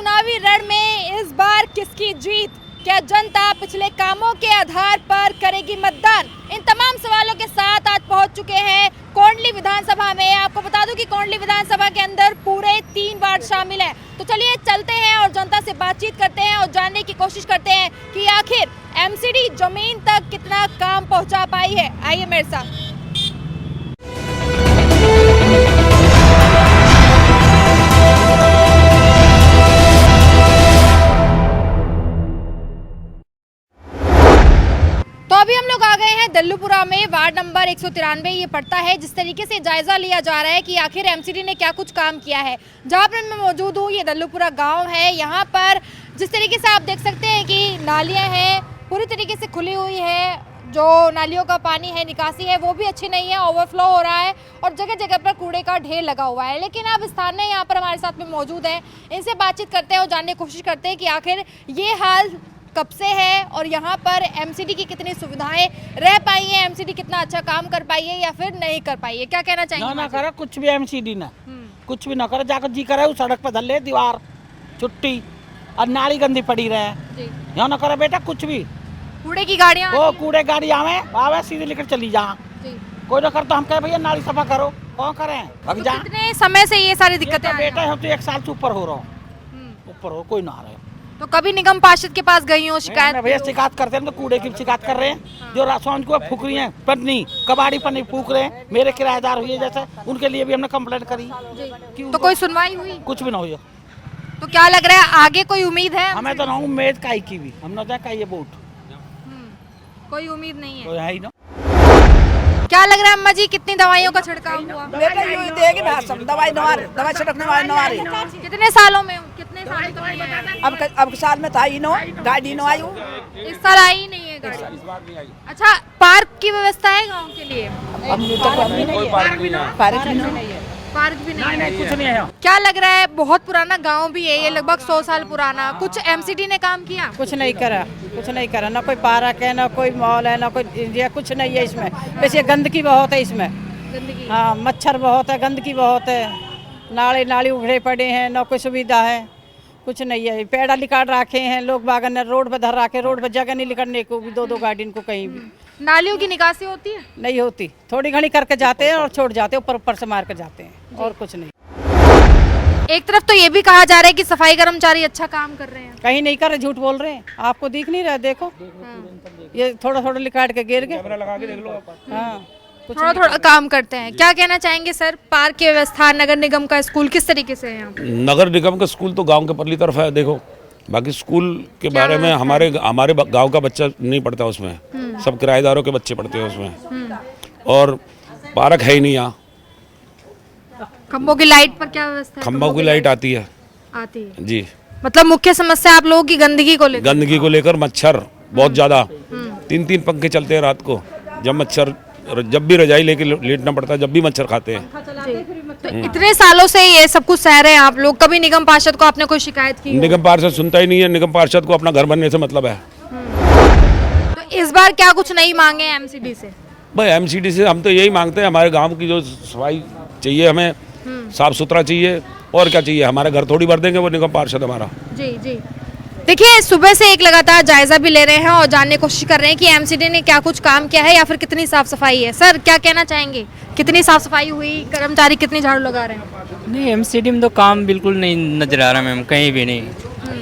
चुनावी रण में इस बार किसकी जीत? क्या जनता पिछले कामों के आधार पर करेगी मतदान? इन तमाम सवालों के साथ आज पहुंच चुके हैं कोंडली विधानसभा में। आपको बता दूं कि कोंडली विधानसभा के अंदर पूरे 3 वार्ड शामिल हैं। तो चलिए चलते हैं और जनता से बातचीत करते हैं और जानने की कोशिश करते हैं कि आखिर एमसीडी जमीन तक कितना काम पहुंचा पाई है। आइए मेरे साथ। तो अभी हम लोग आ गए हैं दल्लूपुरा में, वार्ड नंबर 193 ये पड़ता है। जिस तरीके से जायजा लिया जा रहा है कि आखिर एमसीडी ने क्या कुछ काम किया है। जहाँ पर मैं मौजूद हूँ ये दल्लूपुरा गांव है। यहाँ पर जिस तरीके से आप देख सकते हैं कि नालियाँ हैं पूरी तरीके से खुली हुई है। जो नालियों का पानी है, निकासी है, वो भी अच्छी नहीं है, ओवरफ्लो हो रहा है और जगह जगह पर कूड़े का ढेर लगा हुआ है। लेकिन अब स्थानीय यहाँ पर हमारे साथ में मौजूद है, इनसे बातचीत करते हैं और जानने की कोशिश करते हैं कि आखिर ये हाल कब से है और यहाँ पर एमसीडी की कितनी सुविधाएं रह पाई हैं, एमसीडी कितना अच्छा काम कर पाई है या फिर नहीं कर पाई है। क्या कहना चाहेंगे? ना करे कुछ भी एमसीडी ना कुछ भी ना करे, जाकर जी करे उस सड़क पर धर ले दीवार छुट्टी और नाली गंदी पड़ी रहे। यहाँ ना करे बेटा कुछ भी। कूड़े की गाड़ियाँ, वो कूड़े गाड़ी आवे सीधे लेकर चली जा। कोई ना कर तो हम कहे भैया नाली सफा करो, कौन करें? तो कितने समय से ये सारी दिक्कतें आ रही हैं? बेटा हम तो 1 साल से ऊपर हो रहा हूँ, ऊपर हो कोई ना आ रहे। तो कभी निगम पार्षद के पास गई हो शिकायत? भैया शिकायत करते हैं तो कूड़े की शिकायत कर रहे हैं। जो राशन को फूक रही है पत्नी कबाड़ी पर नहीं फूक रहे हैं, मेरे किराएदार हुए जैसे उनके लिए भी हमने कंप्लेंट करी। तो कोई सुनवाई हुई? कुछ भी ना हुई। तो क्या लग रहा है आगे कोई उम्मीद है? हमें तो ना उम्मीद काई की भी, हम ना का ये वोट कोई उम्मीद नहीं है। तो है ही ना। क्या लग रहा है अम्मा जी, कितनी दवाइयों का छिड़काव हुआ? दवाई छिड़कने वाले न आ रही। कितने सालों में, कितने सालों तक नहीं आया? अब साल में था ही नो गाड़ी नो आई। इस साल आई ही नहीं है गाड़ी। अच्छा, पार्क की व्यवस्था है गांव के लिए? पार्क भी नहीं है। कुछ नहीं है। क्या लग रहा है, बहुत पुराना गांव भी है ये, लगभग 100 साल पुराना, कुछ एमसीडी ने काम किया? कुछ नहीं करा, ना कोई पार्क है, ना कोई मॉल है, ना कोई इंडिया, कुछ नहीं है इसमें। बस ये गंदगी बहुत है इसमें। गंदगी? हाँ, मच्छर बहुत है, गंदगी बहुत है, नाली उघड़े पड़े हैं, ना कोई सुविधा है, कुछ नहीं है। पेड़ा निकाल रखे हैं लोग बागन ने, रोड पर धर रखे, रोड पर जगह नहीं निकलने को भी, 2-2 गाड़ी इनको कहीं भी। नालियों की निकासी होती है? नहीं होती, थोड़ी घनी करके जाते हैं और छोड़ जाते हैं, ऊपर से मार कर जाते हैं और कुछ नहीं। एक तरफ तो ये भी कहा जा रहा है कि सफाई कर्मचारी अच्छा काम कर रहे हैं। कहीं नहीं कर रहे, झूठ बोल रहे हैं। आपको दिख नहीं रहा? देखो ये थोड़ा लिकाट के गिर गए। हाँ, थोड़ा काम करते हैं। क्या कहना चाहेंगे सर, पार्क की व्यवस्था, नगर निगम का स्कूल किस तरीके से है यहाँ? नगर निगम का स्कूल तो गांव के परली तरफ है। देखो बाकी स्कूल के बारे में हमारे गांव का बच्चा नहीं पढ़ता उसमें, सब किराएदारों के बच्चे पढ़ते हैं उसमें। और पार्क है ही नहीं यहाँ। खंभों की लाइट पर क्या व्यवस्था है? खंभों की लाइट आती है जी। मतलब मुख्य समस्या आप लोगों की गंदगी को लेकर मच्छर बहुत ज्यादा। 3-3 पंखे चलते हैं रात को, जब भी रजाई लेके लेटना पड़ता है, जब भी मच्छर खाते हैं। तो इतने सालों से ये सब कुछ सह रहे हैं आप लोग, कभी निगम पार्षद को आपने कोई शिकायत की? निगम पार्षद सुनता ही नहीं है। निगम पार्षद को अपना घर बनने से मतलब है। तो इस बार क्या कुछ नहीं मांगे एमसीडी से? भाई एमसीडी से हम तो यही मांगते हैं, हमारे गांव की जो सफाई चाहिए, हमें साफ सुथरा चाहिए। और क्या चाहिए? हमारे घर थोड़ी भर देंगे वो निगम पार्षद हमारा। जी। देखिए, सुबह से एक लगातार जायजा भी ले रहे हैं और जानने की कोशिश कर रहे हैं कि एमसीडी ने क्या कुछ काम किया है या फिर कितनी साफ सफाई है। सर क्या कहना चाहेंगे, कितनी साफ सफाई हुई, कर्मचारी कितनी झाड़ू लगा रहे हैं? नहीं, एमसीडी में तो काम बिल्कुल नहीं नजर आ रहा मैम, कहीं भी नहीं।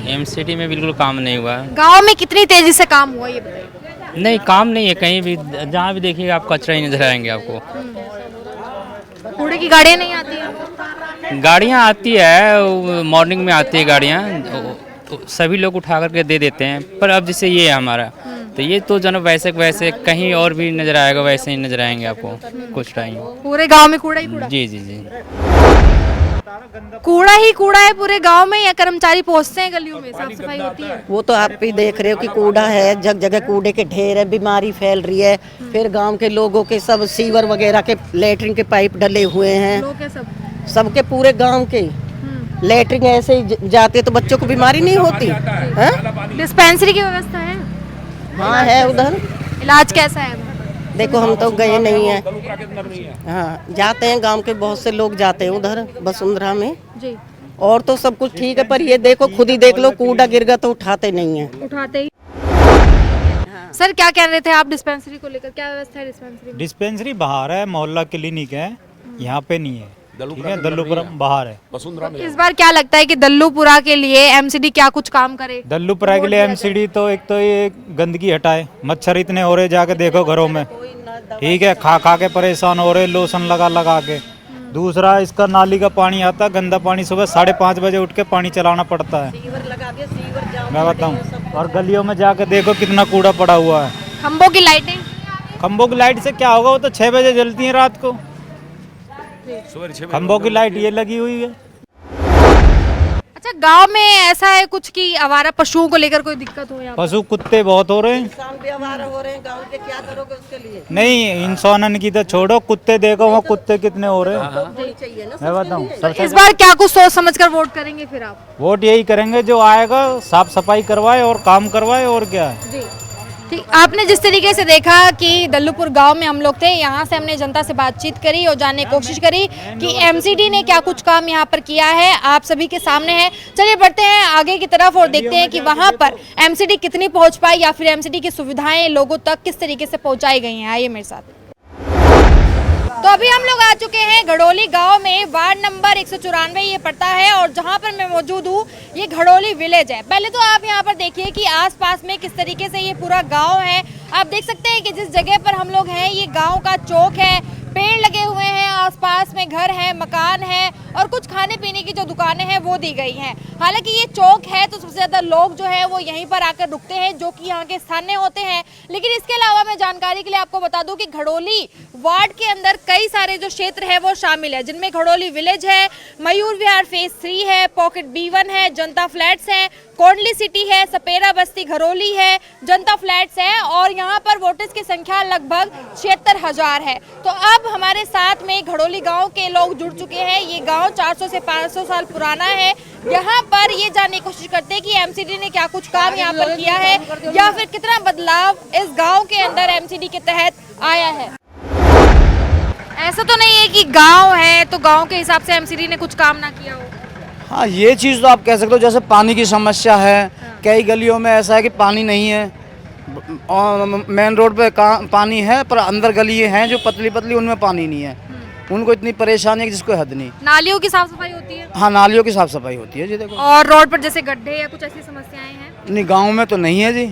एमसीडी में बिल्कुल काम नहीं हुआ। गाँव में कितनी तेजी से काम हुआ ये बताइए? नहीं, काम नहीं है कहीं भी, जहाँ भी देखिएगा आप कचरा ही नजर आएंगे आपको। कूड़े की गाड़ियाँ नहीं आती हैं? गाड़ियाँ आती है, मॉर्निंग में आती है गाड़ियाँ, सभी लोग उठा करके दे देते हैं। पर अब जैसे ये है हमारा, तो ये तो जन वैसे कहीं और भी नजर आएगा, वैसे ही नजर आएंगे आपको कुछ टाइम। पूरे गांव में कूड़ा ही कूड़ा? जी। कूड़ा ही कूड़ा है पूरे गांव में, या कर्मचारी पहुंचते हैं गलियों में, साफ सफाई होती है? वो तो आप ही देख रहे हो कि कूड़ा है, जगह जगह कूड़े के ढेर है, बीमारी फैल रही है। फिर गांव के लोगों के सब सीवर वगैरह के लेटरिन के पाइप डले हुए हैं, लोग सबके पूरे गांव के लेटरिन ऐसे ही जाते तो बच्चों को बीमारी नहीं होती है। डिस्पेंसरी की व्यवस्था है? हाँ है उधर। इलाज कैसा है? देखो हम तो गए नहीं हैं। हाँ जाते हैं, गांव के बहुत से लोग जाते हैं उधर वसुंधरा में जी। और तो सब कुछ ठीक है, पर ये देखो खुद ही देख लो, कूड़ा गिर गया तो उठाते नहीं है। उठाते ही। सर क्या कह रहे थे आप डिस्पेंसरी को लेकर, क्या व्यवस्था है डिस्पेंसरी में? डिस्पेंसरी बाहर है, मोहल्ला क्लिनिक है, यहाँ पे नहीं है, ठीक है, दल्लूपुरा बाहर है। इस बार क्या लगता है कि दल्लूपुरा के लिए एमसीडी क्या कुछ काम करे? दल्लूपुरा के लिए एमसीडी तो एक तो ये गंदगी हटाए, मच्छर इतने हो रहे, जाके देखो घरों में, ठीक है, खा खा के परेशान हो रहे, लोशन लगा लगा के। दूसरा इसका नाली का पानी आता, गंदा पानी, सुबह 5:30 बजे उठ के पानी चलाना पड़ता है, मैं बताऊँ। और गलियों में जाके देखो कितना कूड़ा पड़ा हुआ है। खंभों की लाइटें, खंभों की लाइट से क्या होगा, वो तो 6 बजे जलती है रात को, खंभों की लाइट ये लगी हुई है। अच्छा गांव में ऐसा है कुछ कि आवारा पशुओं को लेकर कोई दिक्कत हो? यहाँ पशु कुत्ते बहुत हो रहे हैं, इंसान भी आवारा हो रहे हैं, गाँव के क्या करोगे उसके लिए? नहीं इंसानन की तो छोड़ो, कुत्ते देखो वहाँ कुत्ते कितने हो रहे हैं, मैं बताऊँ। सबसे इस बार क्या कुछ सोच समझकर वोट करेंगे फिर आप? वोट यही करेंगे जो आएगा साफ सफाई करवाए और काम करवाए, और क्या है। जी ठीक। आपने जिस तरीके से देखा कि दल्लूपुर गांव में हम लोग थे, यहाँ से हमने जनता से बातचीत करी और जानने की कोशिश करी कि एमसीडी ने क्या कुछ काम यहाँ पर किया है, आप सभी के सामने है। चलिए बढ़ते हैं आगे की तरफ और देखते हैं कि वहाँ पर एमसीडी कितनी पहुँच पाई या फिर एमसीडी की सुविधाएं लोगों तक किस तरीके से पहुँचाई गई हैं। आइए मेरे साथ। तो अभी हम लोग आ चुके हैं घड़ोली गांव में, वार्ड नंबर 194 ये पड़ता है और जहां पर मैं मौजूद हूँ ये घड़ोली विलेज है। पहले तो आप यहां पर देखिए कि आसपास में किस तरीके से ये पूरा गांव है। आप देख सकते हैं कि जिस जगह पर हम लोग हैं ये गांव का चौक है, पेड़ लगे हुए हैं, आसपास में घर है, मकान है और कुछ खाने पीने की जो दुकानें हैं वो दी गई हैं। हालांकि ये चौक है तो सबसे ज़्यादा लोग जो है वो यहीं पर आकर रुकते हैं, जो कि यहाँ के स्थानीय होते हैं। लेकिन इसके अलावा मैं जानकारी के लिए आपको बता दूं कि घड़ोली वार्ड के अंदर कई सारे जो क्षेत्र है वो शामिल है, जिनमें घड़ोली विलेज है, मयूर विहार फेज 3 है, पॉकेट B1 है, जनता फ्लैट्स है, कोंडली सिटी है, सपेरा बस्ती घड़ोली है, जनता फ्लैट्स है और यहाँ पर वोटर्स की संख्या लगभग 76,000 है। तो अब हमारे साथ में घड़ोली गांव के लोग जुड़ चुके हैं। ये गांव 400 से 500 साल पुराना है। यहाँ पर ये जानने की कोशिश करते हैं कि एमसीडी ने क्या कुछ काम यहाँ पर किया है या फिर कितना बदलाव इस गांव के अंदर एमसीडी के तहत आया है। ऐसा तो नहीं है कि गांव है तो गांव के हिसाब से एमसीडी ने कुछ काम ना किया हो? हाँ, ये चीज़ तो आप कह सकते हो। जैसे पानी की समस्या है, कई गलियों में ऐसा है कि पानी नहीं है, और मेन रोड पे पानी है पर अंदर गली हैं जो पतली पतली उनमें पानी नहीं है, उनको इतनी परेशानी है कि जिसको हद नहीं। नालियों की साफ सफाई होती है? हाँ, नालियों की साफ सफाई होती है जी। देखो, और रोड पर जैसे गड्ढे या कुछ ऐसी समस्याएं हैं? नहीं, गाँव में तो नहीं है जी,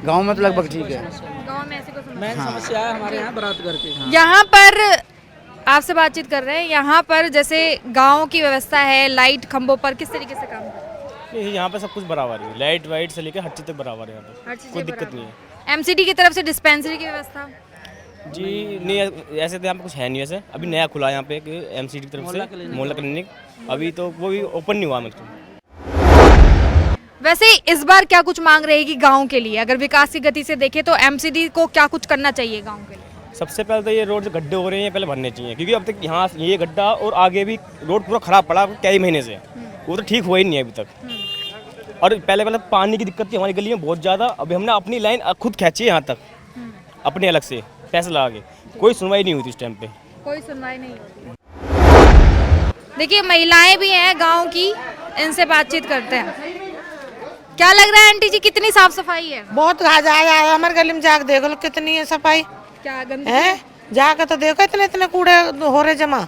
गाँव में तो लगभग ठीक है। गाँव में ऐसी कोई समस्या है हमारे यहाँ बरात करके। यहाँ पर आपसे बातचीत कर रहे हैं, यहाँ पर जैसे गांव की व्यवस्था है, लाइट खंभों पर किस तरीके से काम कर रहे हैं? यहाँ पे सब कुछ बराबर है, लाइट वाइट से लेकर हर चीज़ तक बराबर है, यहाँ पे हर चीज़ कोई दिक्कत नहीं है। एमसीडी की तरफ से डिस्पेंसरी की व्यवस्था जी नहीं, ऐसे तो यहाँ पे कुछ है नहीं। वैसे अभी नया खुला यहाँ पे एमसीडी की तरफ से मोहल्ला क्लिनिक, अभी तो वो भी ओपन नहीं हुआ मतलब। वैसे इस बार क्या कुछ मांग रहेगी गांव के लिए? अगर विकास की गति से देखें तो एमसीडी को क्या कुछ करना चाहिए गांव के लिए? सबसे पहले तो ये रोड जो गड्ढे हो रहे हैं पहले भरने चाहिए, क्योंकि अब तक यहाँ ये गड्ढा और आगे भी रोड पूरा खराब पड़ा कई महीने से, वो तो ठीक हुआ ही नहीं है अभी तक। और पहले पानी की दिक्कत थी हमारी गली में बहुत ज़्यादा। अभी हमने अपनी लाइन खुद खींची है यहाँ तक, अपने अलग से पैसे लगा के, कोई सुनवाई नहीं हुई थी उस टाइम पे, कोई सुनवाई नहीं होती। देखिए महिलाएं भी हैं गांव की, इनसे बातचीत करते हैं। क्या लग रहा है आंटी जी, कितनी साफ सफाई है? बहुत आया हमारे गली में जाके देखो कितनी है सफाई क्या गंदगी है, जाके तो देखो इतने इतने कूड़े हो रहे जमा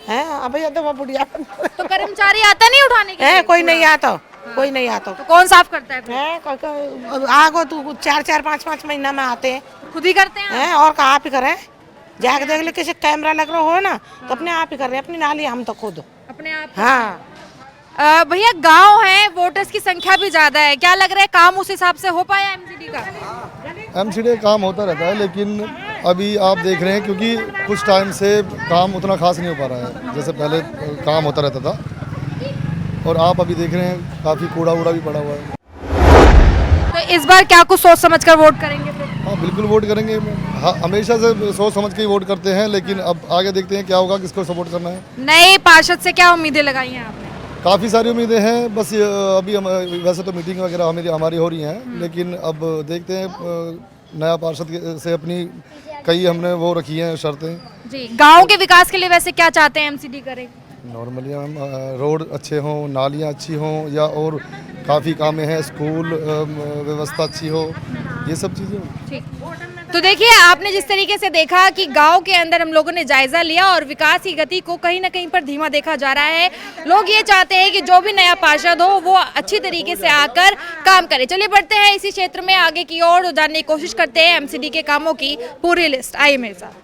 है। अब ये तो बुढ़िया तो कर्मचारी आता नहीं उठाने के लिए? कोई नहीं आता, कोई नहीं आता। तो कौन साफ करता है फिर? आगो तू 4-5 महीना में आते हैं, खुद ही करते हैं और कहाँ आप ही करें, जाके देख ले किसी कैमरा लग रहा हो ना तो अपने आप ही कर रहे हैं, अपनी नाली हम तो खुद अपने आप। हाँ भैया गांव है, वोटर्स की संख्या भी ज्यादा है, क्या लग रहा है काम उस हिसाब से हो पाया एमसीडी का? एमसीडी काम होता रहता है, लेकिन अभी आप देख रहे हैं क्योंकि कुछ टाइम से काम उतना खास नहीं हो पा रहा है जैसे पहले काम होता रहता था। और आप अभी देख रहे हैं काफ़ी कूड़ा वूड़ा भी पड़ा हुआ है। तो इस बार क्या कुछ सोच समझकर वोट करेंगे फिर? हाँ बिल्कुल वोट करेंगे। हाँ, हमेशा से सोच समझ के ही वोट करते हैं, लेकिन अब आगे देखते हैं क्या होगा, किसको सपोर्ट करना है। नए पार्षद से क्या उम्मीदें लगाई हैं आपने? काफ़ी सारी उम्मीदें हैं, बस अभी वैसे तो मीटिंग वगैरह हमारी हो रही हैं, लेकिन अब देखते हैं नया पार्षद से अपनी कई हमने वो रखी हैं शर्तें। जी, गांव के विकास के लिए वैसे क्या चाहते हैं एमसीडी करे? नॉर्मली मैम रोड अच्छे हों, नालियाँ अच्छी हों, या और काफ़ी काम हैं, स्कूल व्यवस्था अच्छी हो, ये सब चीज़ें। तो देखिए, आपने जिस तरीके से देखा कि गांव के अंदर हम लोगों ने जायजा लिया और विकास की गति को कहीं ना कहीं पर धीमा देखा जा रहा है। लोग ये चाहते हैं कि जो भी नया पार्षद हो वो अच्छी तरीके से आकर काम करे। चलिए बढ़ते हैं इसी क्षेत्र में आगे की ओर, जानने की कोशिश करते हैं एमसीडी के कामों की पूरी लिस्ट। आइए मेरे साथ।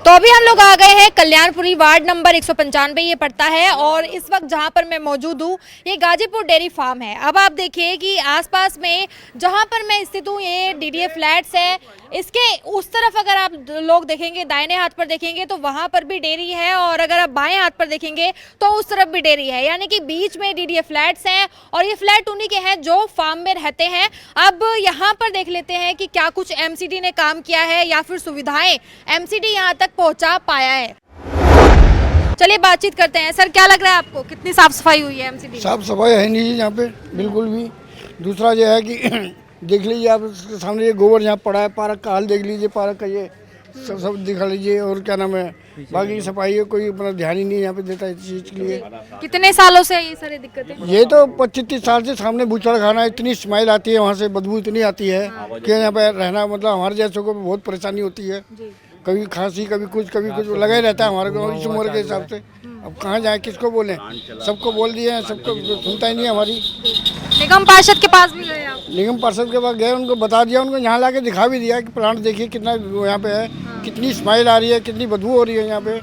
तो अभी हम लोग आ गए हैं कल्याणपुरी, वार्ड नंबर 195 ये पड़ता है, और इस वक्त जहां पर मैं मौजूद हूं ये गाजीपुर डेयरी फार्म है। अब आप देखिए कि आसपास में जहां पर मैं स्थित हूं ये डीडीए फ्लैट्स है, इसके उस तरफ अगर आप लोग देखेंगे, दाहिने हाथ पर देखेंगे तो वहां पर भी डेयरी है, और अगर आप बाएं हाथ पर देखेंगे तो उस तरफ भी डेयरी है, यानी कि बीच में डीडीए फ्लैट्स हैं, और ये फ्लैट उन्हीं के हैं जो फार्म में रहते हैं। अब यहाँ पर देख लेते हैं कि क्या कुछ एमसीडी ने काम किया है या फिर सुविधाएं एमसीडी यहाँ तक पहुँचा पाया है। चलिए बातचीत करते हैं। सर, क्या लग रहा है आपको, कितनी साफ सफाई हुई है एमसीडी? साफ सफाई है नहीं यहाँ पे बिल्कुल भी। दूसरा ये है कि देख लीजिए आप उसके सामने ये गोबर यहाँ पड़ा है, पार्क का हाल देख लीजिए, पार्क का ये सब दिखा लीजिए, और क्या नाम है बाकी की सफाई है कोई अपना ध्यान ही नहीं यहाँ पे देता इस चीज़ के लिए। कितने सालों से ये सारी दिक्कतें? ये तो 25-30 साल से सामने बूचड़ खाना, इतनी स्मेल आती है वहाँ से, बदबू इतनी आती है कि यहाँ पे रहना मतलब हमारे जैसों को बहुत परेशानी होती है। कभी खांसी, कभी कुछ लगा ही रहता है हमारे को इस उम्र के हिसाब से। अब कहाँ जाए, किसको बोलें, सबको बोल दिए हैं, सबको सुनता ही नहीं हमारी। निगम पार्षद के पास भी गए आप? निगम पार्षद के पास गए, उनको बता दिया, उनको यहाँ लाके दिखा भी दिया कि प्लांट देखिए कितना यहाँ पे है, कितनी स्मेल आ रही है, कितनी बदबू हो रही है यहाँ पे,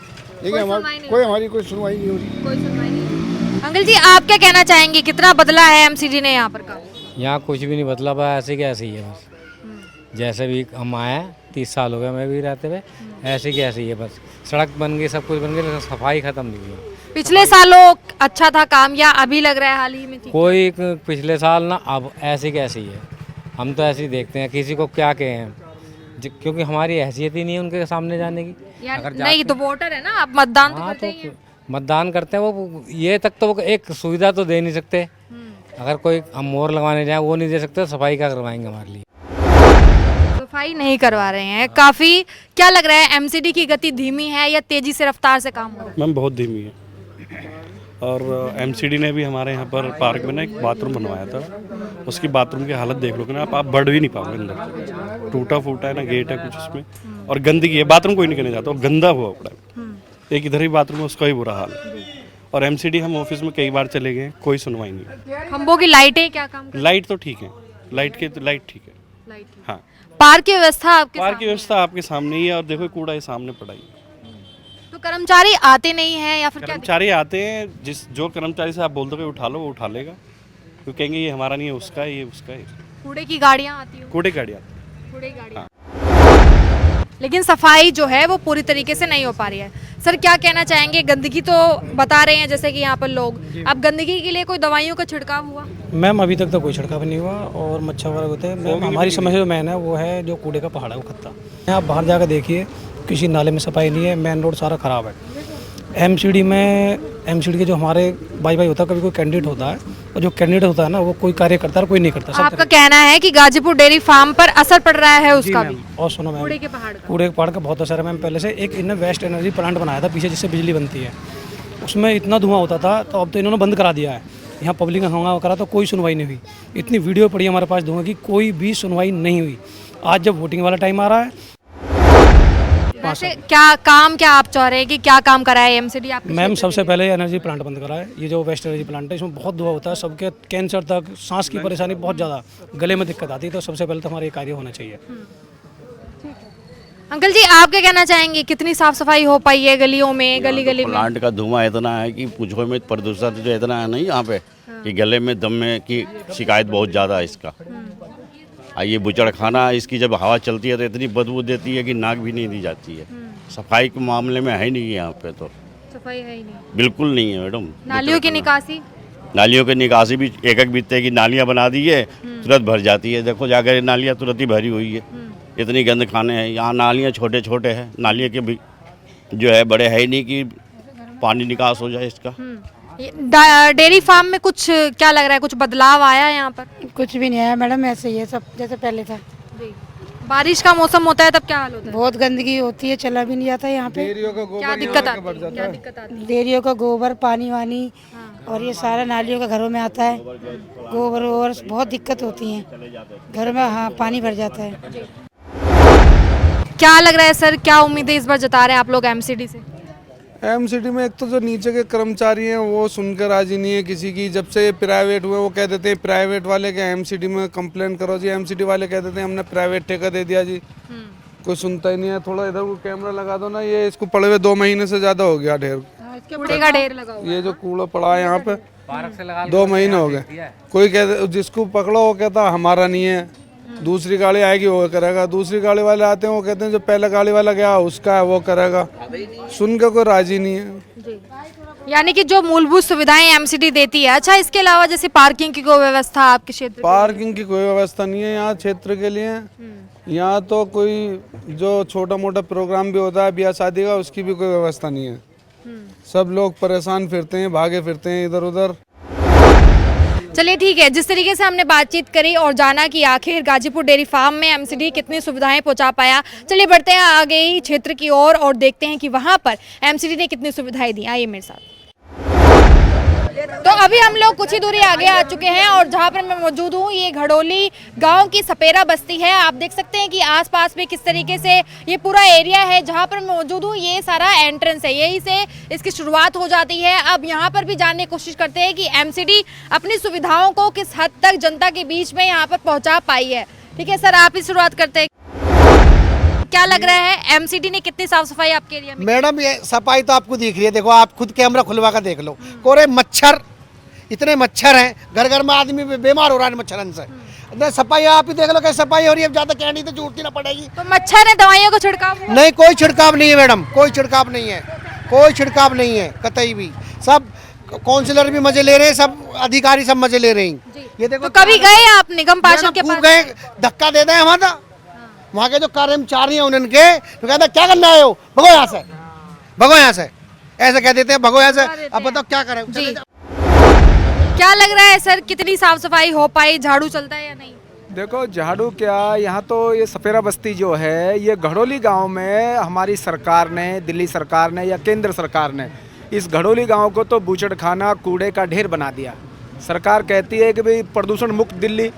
लेकिन हमारी कोई सुनवाई नहीं हो रही। कोई सुनवाई नहीं। अंकल जी, आप क्या कहना चाहेंगे, कितना बदला है एमसीडी ने यहाँ पर का? यहाँ कुछ भी नहीं बदला, बस ऐसे कैसे ही है, बस जैसे भी हम आए हैं 30 साल हो गए मैं भी रहते हुए, ऐसे की ऐसे ही है। बस सड़क बन गई, सब कुछ बन गया, लेकिन सफाई खत्म नहीं हुई। पिछले सालों अच्छा था काम, या अभी लग रहा है हाल ही में ठीक? कोई पिछले साल ना, अब ऐसे कैसे ही है। हम तो ऐसे ही देखते हैं, किसी को क्या कहें, क्योंकि हमारी हैसियत ही नहीं है उनके सामने जाने की। अगर नहीं तो वोटर है ना, आप मतदान तो करते ही हैं। मतदान करते हैं, वो ये तक तो वो एक सुविधा तो दे नहीं सकते। अगर कोई हम मोहर लगवाने जाए वो नहीं दे सकते, सफाई क्या करवाएंगे हमारे लिए? सफाई नहीं करवा रहे हैं काफी। क्या लग रहा है, एमसीडी की गति धीमी है या तेजी से रफ्तार से काम हो रहा है? मैम बहुत धीमी है, और एमसीडी ने भी हमारे यहाँ पर पार्क में ना एक बाथरूम बनवाया था, उसकी बाथरूम की हालत देख लो कि ना आप बढ़ भी नहीं पाओगे अंदर, टूटा फूटा है ना, गेट है कुछ उसमें, और गंदगी है, बाथरूम कोई नहीं करने जाता, और गंदा हुआ पड़ा है। एक इधर ही बाथरूम है, उसका ही बुरा हाल है। और एमसीडी हम ऑफिस में कई बार चले गए, कोई सुनवाई नहीं। खंभों की लाइटें क्या काम? लाइट तो ठीक है, लाइट ठीक है। हाँ, पार्क की व्यवस्था आपके पार्क की व्यवस्था आपके सामने ही है, और देखो कूड़ा ये सामने पड़ा ही है। तो कर्मचारी आते नहीं हैं या फिर क्या? कर्मचारी आते हैं, जो कर्मचारी से आप बोल दोगे उठा लो, वो उठा लेगा, तो कहेंगे ये हमारा नहीं है, उसका है, ये उसका है। कूड़े की गाड़ियाँ आती हैं? कूड़े गाड़ियाँ। लेकिन सफाई जो है वो पूरी तरीके से नहीं हो पा रही है। सर, क्या कहना चाहेंगे, गंदगी तो बता रहे हैं जैसे कि यहाँ पर लोग, अब गंदगी के लिए कोई दवाइयों का छिड़काव हुआ? मैम अभी तक तो कोई छिड़काव नहीं हुआ, और मच्छर वगैरह होते हैं। मैम हमारी समस्या जो मेन है वो है जो कूड़े का पहाड़ है, वो खत्ता। आप बाहर जाकर देखिए, किसी नाले में सफाई नहीं है, मेन रोड सारा ख़राब है। एमसीडी के जो हमारे भाई होता है, कभी कोई कैंडिडेट होता है, और जो कैंडिडेट होता है ना वो कोई कार्य करता है, कोई नहीं करता। आपका कहना है कि गाजीपुर डेयरी फार्म पर असर पड़ रहा है उसका भी? और सुनो मैम, कूड़े के पहाड़ का बहुत असर है मैम। पहले से एक इन्होंने वेस्ट एनर्जी प्लांट बनाया था पीछे, जिससे बिजली बनती है, उसमें इतना धुआं होता था, तो अब तो इन्होंने बंद करा दिया है। यहाँ पब्लिक का हंगामा करा तो कोई सुनवाई नहीं हुई। इतनी वीडियो पड़ी हमारे पास धुआं की, कोई भी सुनवाई नहीं हुई। आज जब वोटिंग वाला टाइम आ रहा है, वैसे क्या आप चाह रहे हैं कि क्या काम कराए एमसीडी आप? मैम सबसे पहले एनर्जी प्लांट बंद कराए। ये जो वेस्ट एनर्जी प्लांट है, इसमें बहुत धुआं होता है, सबके कैंसर तक, सांस की परेशानी बहुत ज़्यादा, गले में दिक्कत आती है, तो सबसे पहले तो हमारा ये कार्य होना चाहिए। अंकल जी, आप क्या कहना चाहेंगे, कितनी साफ सफाई हो पाई है गलियों में, गली में? प्लांट का धुआं इतना है कि पूछो में, प्रदूषण जो इतना है नहीं यहाँ पे कि गले में, दम में की शिकायत बहुत ज़्यादा है इसका। ये बुचड़ खाना, इसकी जब हवा चलती है तो इतनी बदबू देती है कि नाक भी नहीं दी जाती है। सफाई के मामले में है नहीं यहाँ पे, तो सफाई है ही नहीं, बिल्कुल नहीं है मैडम। नालियों की निकासी? नालियों की निकासी भी एक बित्ते की नालियाँ बना दी है, तुरंत भर जाती है। देखो जाकर नालियाँ तुरंत ही भरी हुई है, इतनी गंद खाने हैं। यहाँ नालियाँ छोटे छोटे हैं, नालियाँ के भी जो है बड़े है ही नहीं कि पानी निकास हो जाए इसका। डेयरी फार्म में कुछ क्या लग रहा है, कुछ बदलाव आया है यहाँ पर? कुछ भी नहीं आया मैडम, ऐसे ही है सब जैसे पहले था। बारिश का मौसम होता है तब क्या हाल होता है? बहुत गंदगी होती है, चला भी नहीं जाता यहाँ पे। क्या दिक्कत आती है? डेरियों का गोबर, पानी वानी और ये सारा नालियों का घरों में आता है। गोबर वोबर बहुत दिक्कत होती है घर में। हाँ, पानी भर जाता है। क्या लग रहा है सर, क्या उम्मीदें इस बार जता रहे हैं आप लोग एमसीडी से? एमसीडी में एक तो जो नीचे के कर्मचारी हैं वो सुनकर राजी नहीं है किसी की। जब से प्राइवेट हुए वो कह देते हैं प्राइवेट वाले के एमसीडी में कंप्लेन करो जी, एमसीडी वाले कह देते हैं हमने प्राइवेट ठेका दे दिया जी। कोई सुनता ही नहीं है। थोड़ा इधर को कैमरा लगा दो ना, ये इसको पड़े हुए 2 महीने से ज्यादा हो गया ढेर। कूड़े का ढेर लगा हुआ ये जो कूड़ा पड़ा है यहाँ पे 2 महीने हो गए। कोई कहते जिसको पकड़ो वो कहता हमारा नहीं है, दूसरी गाड़ी आएगी वो करेगा। दूसरी गाड़ी वाले आते हैं वो कहते हैं जो पहला गाड़ी वाला गया उसका है वो करेगा। सुन के कोई राजी नहीं है। यानी कि जो मूलभूत सुविधाएं एमसीडी देती है। अच्छा, इसके अलावा जैसे पार्किंग की कोई व्यवस्था आपके क्षेत्र? पार्किंग की कोई व्यवस्था नहीं है यहाँ क्षेत्र के लिए। यहाँ तो कोई जो छोटा मोटा प्रोग्राम भी होता है ब्याह शादी का, उसकी भी कोई व्यवस्था नहीं है। सब लोग परेशान फिरते हैं, भागे फिरते हैं इधर उधर। चलिए ठीक है, जिस तरीके से हमने बातचीत करी और जाना कि आखिर गाजीपुर डेयरी फार्म में एमसीडी कितनी सुविधाएं पहुंचा पाया, चलिए बढ़ते हैं आगे ही क्षेत्र की ओर और देखते हैं कि वहां पर एमसीडी ने कितनी सुविधाएं दी। आइए मेरे साथ। तो अभी हम लोग कुछ ही दूरी आगे आ चुके हैं और जहां पर मैं मौजूद हूं ये घड़ोली गांव की सपेरा बस्ती है। आप देख सकते हैं कि आसपास में किस तरीके से ये पूरा एरिया है जहां पर मैं मौजूद हूं। ये सारा एंट्रेंस है, यही से इसकी शुरुआत हो जाती है। अब यहां पर भी जानने की कोशिश करते हैं कि एमसीडी अपनी सुविधाओं को किस हद तक जनता के बीच में यहाँ पर पहुँचा पाई है। ठीक है सर, आप ही शुरुआत करते हैं। क्या लग रहा है एमसीडी ने कितनी साफ सफाई आपके एरिया में? मैडम ये सफाई तो आपको दिख रही है, देखो आप खुद कैमरा खुलवा कर देख लो। कोरे मच्छर, इतने मच्छर हैं, घर घर में आदमी बीमार हो रहा है मच्छरन से। सफाई आप ही देख लो कैसे सफाई हो रही है। ज्यादा कहनी तो जरूरत ना पड़ेगी। तो मच्छर ने दवाइयों को छिड़काव नहीं, कोई छिड़काव नहीं है मैडम, कोई छिड़काव नहीं है, कोई छिड़काव नहीं है कतई भी। सब काउंसिलर भी मजे ले रहे हैं, सब अधिकारी सब मजे ले रहे हैं। ये देखो, तो कभी गए आप निगम पार्षद के पास? गए, धक्का दे दें हमारा। वहाँ के जो कर्मचारी हैं उनके तो कहते क्या करने आए हो, भगो यहाँ से, भगो यहाँ से, ऐसे कह देते हैं भगो यहाँ से। अब बताओ क्या करें। क्या लग रहा है सर, कितनी साफ सफाई हो पाई? झाड़ू चलता है या नहीं? देखो झाड़ू क्या, यहाँ तो ये सपेरा बस्ती जो है ये घड़ोली गांव में हमारी सरकार ने, दिल्ली सरकार ने या केंद्र सरकार ने इस घड़ोली गांव को तो बूचड़खाना कूड़े का ढेर बना दिया। सरकार कहती है कि भाई प्रदूषण मुक्त दिल्ली,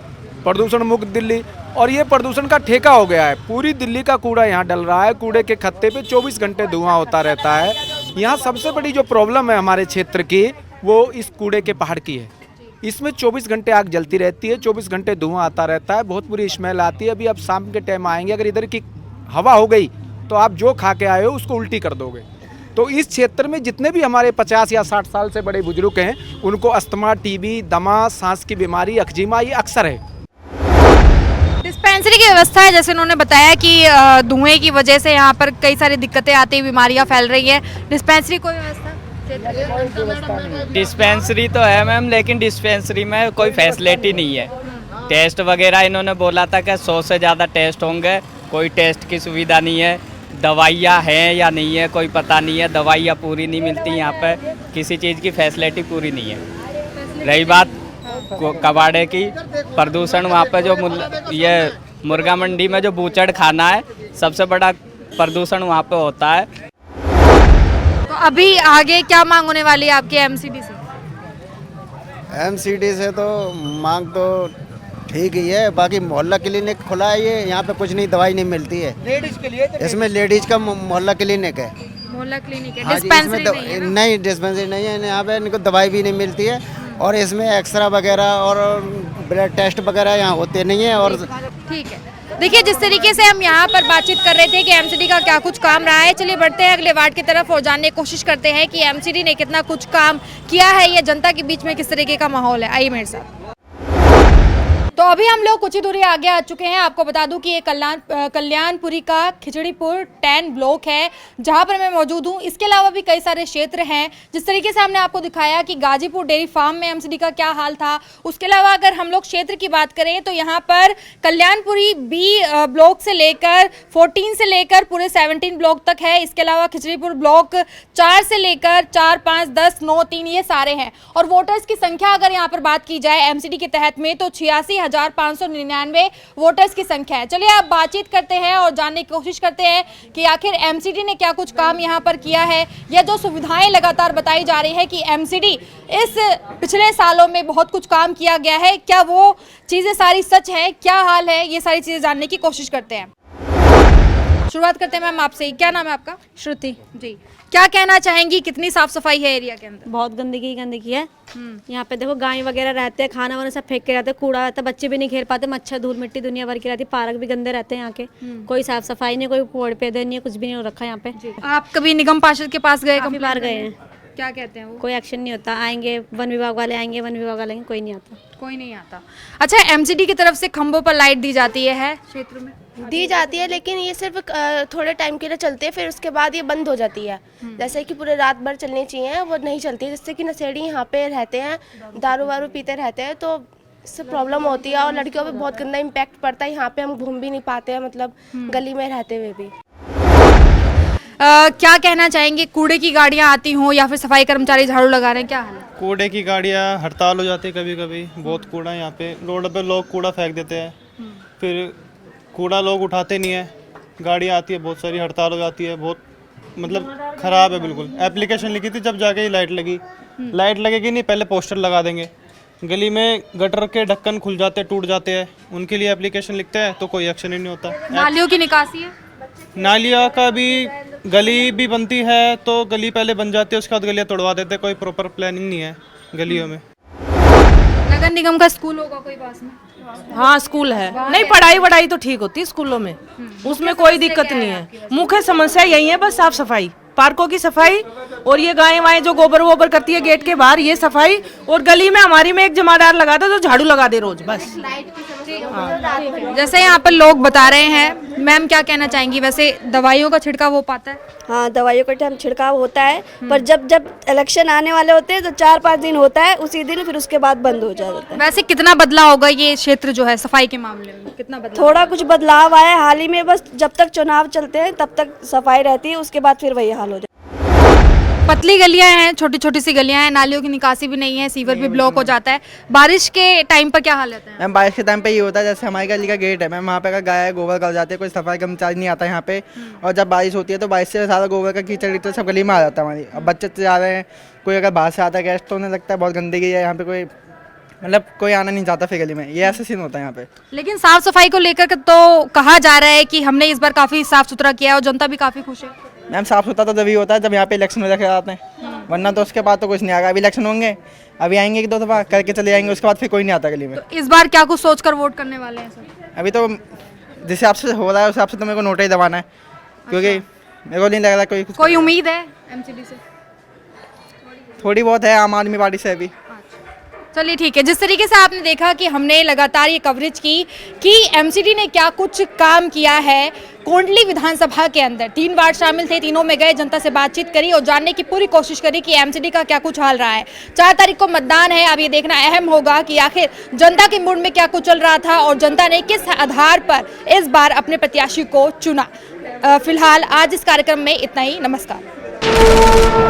प्रदूषण मुक्त दिल्ली, और ये प्रदूषण का ठेका हो गया है। पूरी दिल्ली का कूड़ा यहाँ डल रहा है। कूड़े के खत्ते पे 24 घंटे धुआं होता रहता है। यहाँ सबसे बड़ी जो प्रॉब्लम है हमारे क्षेत्र की वो इस कूड़े के पहाड़ की है। इसमें 24 घंटे आग जलती रहती है, 24 घंटे धुआं आता रहता है, बहुत बुरी स्मेल आती है। अभी आप शाम के टाइम आएंगे, अगर इधर की हवा हो गई तो आप जो खा के आए हो उसको उल्टी कर दोगे। तो इस क्षेत्र में जितने भी हमारे 50 या 60 साल से बड़े बुजुर्ग हैं उनको अस्थमा, टीबी, दमा, सांस की बीमारी, अक्जिमा ये अक्सर है। डिस्पेंसरी की व्यवस्था है, जैसे उन्होंने बताया कि धुएं की वजह से यहाँ पर कई सारी दिक्कतें आती हैं, बीमारियाँ फैल रही हैं। डिस्पेंसरी कोई व्यवस्था? डिस्पेंसरी तो है मैम, लेकिन डिस्पेंसरी में कोई फैसिलिटी नहीं है। टेस्ट वगैरह इन्होंने बोला था कि 100 से ज़्यादा टेस्ट होंगे, कोई टेस्ट की सुविधा नहीं है। दवाइयाँ हैं या नहीं है कोई पता नहीं है, दवाइयाँ पूरी नहीं मिलती यहाँ पे, किसी चीज़ की फैसिलिटी पूरी नहीं है। रही बात कबाड़े की, प्रदूषण वहाँ पे जो ये मुर्गा मंडी में जो बूचड़ खाना है सबसे बड़ा प्रदूषण वहाँ पे होता है। तो अभी आगे क्या मांग होने वाली है आपके एमसीडी से? एमसीडी से तो मांग तो ठीक ही है, बाकी मोहल्ला क्लिनिक खुला है ये, यहाँ पे कुछ नहीं, दवाई नहीं मिलती है लेडीज के लिए। इसमें लेडीज का मोहल्ला क्लिनिक है। मोहल्ला क्लिनिक है, हाँ जी, डिस्पेंसरी इसमें नहीं है? नहीं, डिस्पेंसरी नहीं है यहाँ पे, इनको दवाई भी नहीं मिलती है और इसमें एक्सरा वगैरह और ब्लड टेस्ट वगैरह यहाँ होते नहीं है। और ठीक है, देखिए जिस तरीके से हम यहाँ पर बातचीत कर रहे थे कि एमसीडी का क्या कुछ काम रहा है, चलिए बढ़ते हैं अगले वार्ड की तरफ और जानने की कोशिश करते हैं कि एमसीडी ने कितना कुछ काम किया है, ये जनता के बीच में किस तरीके का माहौल है। आइए मेरे साथ। तो अभी हम लोग कुछ ही दूरी आगे आ चुके हैं। आपको बता दूं कि ये कल्याणपुरी का खिचड़ीपुर 10 ब्लॉक है जहां पर मैं मौजूद हूं। इसके अलावा भी कई सारे क्षेत्र हैं। जिस तरीके से हमने आपको दिखाया कि गाजीपुर डेयरी फार्म में एमसीडी का क्या हाल था, उसके अलावा अगर हम लोग क्षेत्र की बात करें तो यहाँ पर कल्याणपुरी बी ब्लॉक से लेकर 14 से लेकर पूरे 17 ब्लॉक तक है। इसके अलावा खिचड़ीपुर ब्लॉक 4 से लेकर 4, 5, 10, 9, 3 ये सारे हैं। और वोटर्स की संख्या अगर यहाँ पर बात की जाए एमसीडी के तहत में तो 86,000 16,599 वोटर्स की संख्या है। चलिए आप बातचीत करते हैं और जानने की कोशिश करते हैं कि आखिर एमसीडी ने क्या कुछ काम यहाँ पर किया है। यह जो सुविधाएं लगातार बताई जा रही है कि एमसीडी इस पिछले सालों में बहुत कुछ काम किया गया है, क्या वो चीज़ें सारी सच है, क्या हाल है, ये सारी चीज़ें जानने की कोशिश करते हैं। शुरुआत करते हैं मैम आपसे, क्या नाम है आपका? श्रुति जी, क्या कहना चाहेंगी, कितनी साफ सफाई है एरिया के अंदर? बहुत गंदगी है। यहाँ पे देखो गाय वगैरह रहते हैं, खाना वाना सब फेंक के रहते हैं, कूड़ा रहता है, बच्चे भी नहीं खेल पाते, मच्छर धूल मिट्टी दुनिया भर की रहती है, पार्क भी गंदे रहते हैं यहाँ के। कोई साफ सफाई नहीं, कोई पेड़ पौधे नहीं है, कुछ भी नहीं रखा यहाँ पे। आप कभी निगम पार्षद के पास गए? काफी बार गए हैं। क्या कहते हैं वो? कोई एक्शन नहीं होता। आएंगे वन विभाग वाले आएंगे, वन विभाग वाले कोई नहीं आता। कोई नहीं आता। अच्छा, एमसीडी की तरफ से खंभों पर लाइट दी जाती है क्षेत्र में? दी जाती है, लेकिन ये सिर्फ थोड़े टाइम के लिए चलते हैं, फिर उसके बाद ये बंद हो जाती है। जैसे कि पूरे रात भर चलनी चाहिए, वो नहीं चलती है, जिससे कि नशेड़ी यहाँ पे रहते हैं, दारू वारू पीते रहते हैं, तो इससे प्रॉब्लम होती है और लड़कियों पे बहुत गंदा इम्पैक्ट पड़ता है। यहाँ पे हम घूम भी नहीं पाते हैं, मतलब गली में रहते हुए भी। क्या कहना चाहेंगे, कूड़े की गाड़ियाँ आती हों या फिर सफाई कर्मचारी झाड़ू लगा रहे हैं, क्या हाल है? कूड़े की गाड़ियाँ हड़ताल हो जाती है कभी कभी, बहुत कूड़ा यहाँ पे, रोड पे लोग कूड़ा फेंक देते हैं, फिर कूड़ा लोग उठाते नहीं है, गाड़ियाँ आती है बहुत सारी, हड़ताल हो जाती है, बहुत मतलब ख़राब है बिल्कुल। एप्लीकेशन लिखी थी, जब जाके ही लाइट लगी। लाइट लगेगी नहीं, पहले पोस्टर लगा देंगे। गली में गटर के ढक्कन खुल जाते, टूट जाते हैं, उनके लिए एप्लीकेशन लिखते हैं तो कोई एक्शन ही नहीं होता। नालियों की निकासी है? नालिया का भी, गली भी बनती है तो गली पहले बन जाती है, उसके बाद गलियाँ तोड़वा देते हैं, कोई प्रॉपर प्लानिंग नहीं है गलियों में। नगर निगम का स्कूल होगा कोई पास में? हाँ स्कूल है, नहीं पढ़ाई वढ़ाई तो ठीक होती है स्कूलों में, उसमें कोई दिक्कत नहीं है। मुख्य समस्या यही है बस साफ सफाई, पार्कों की सफाई, और ये गायें वाएं जो गोबर वोबर करती है गेट के बाहर, ये सफाई, और गली में हमारी में एक जमादार लगा था जो झाड़ू लगा दे रोज बस। हाँ। जैसे यहाँ पर लोग बता रहे हैं, मैम क्या कहना चाहेंगी, वैसे दवाइयों का छिड़काव हो पाता है? हाँ दवाइयों का टाइम छिड़काव होता है, पर जब जब इलेक्शन आने वाले होते हैं तो 4-5 दिन होता है, उसी दिन फिर उसके बाद बंद हो जाता है। वैसे कितना बदलाव होगा ये क्षेत्र जो है सफाई के मामले में, कितना बदलाव? थोड़ा कुछ बदलाव आया हाल ही में, बस जब तक चुनाव चलते हैं तब तक सफाई रहती है, उसके बाद फिर वही हाल हो जाता है। पतली गलियां हैं, छोटी छोटी सी गलियां हैं, नालियों की निकासी भी नहीं है, सीवर भी ब्लॉक हो जाता है। बारिश के टाइम पर क्या हाल रहता है? मैम बारिश के टाइम पे ये होता है, जैसे हमारी गली का गेट है मैम, वहाँ पे अगर गाय गोबर कर जाते हैं, कोई सफाई कर्मचारी नहीं आता यहाँ पे, और जब बारिश होती है तो बारिश से सारा गोबर का कीचड़ कीचड़ सब गली में आ जाता है हमारी। अब बच्चे जा रहे हैं, कोई अगर बाहर से आता है गेस्ट तो उन्हें लगता है बहुत गंदगी है यहाँ पे, कोई मतलब कोई आना नहीं चाहता फिर गली में, ये ऐसा सीन होता है यहाँ पे। लेकिन साफ सफाई को लेकर तो कहा जा रहा है कि हमने इस बार काफी साफ सुथरा किया है और जनता भी काफी खुश है। मैम साफ सुथरा तो तभी होता है जब यहाँ पे इलेक्शन वगैरह कराते हैं, वरना तो उसके बाद तो कुछ नहीं आएगा। अभी इलेक्शन होंगे, अभी आएंगे 1-2 दफा करके चले जाएंगे, उसके बाद फिर कोई नहीं आता गली में। तो इस बार क्या कुछ सोचकर वोट करने वाले हैं सर? अभी तो जिस हिसाब से हो रहा है उस हिसाब से तो मेरे को नोट ही दबाना है, क्योंकि मेरे को नहीं लग रहा कोई उम्मीद है एमसीडी से? थोड़ी बहुत है आम आदमी पार्टी से अभी। चलिए ठीक है, जिस तरीके से आपने देखा कि हमने लगातार ये कवरेज की कि एमसीडी ने क्या कुछ काम किया है कोंडली विधानसभा के अंदर। 3 वार्ड शामिल थे, तीनों में गए, जनता से बातचीत करी और जानने की पूरी कोशिश करी कि एमसीडी का क्या कुछ हाल रहा है। 4 तारीख को मतदान है, अब ये देखना अहम होगा कि आखिर जनता के मूड में क्या कुछ चल रहा था और जनता ने किस आधार पर इस बार अपने प्रत्याशी को चुना। फिलहाल आज इस कार्यक्रम में इतना ही, नमस्कार।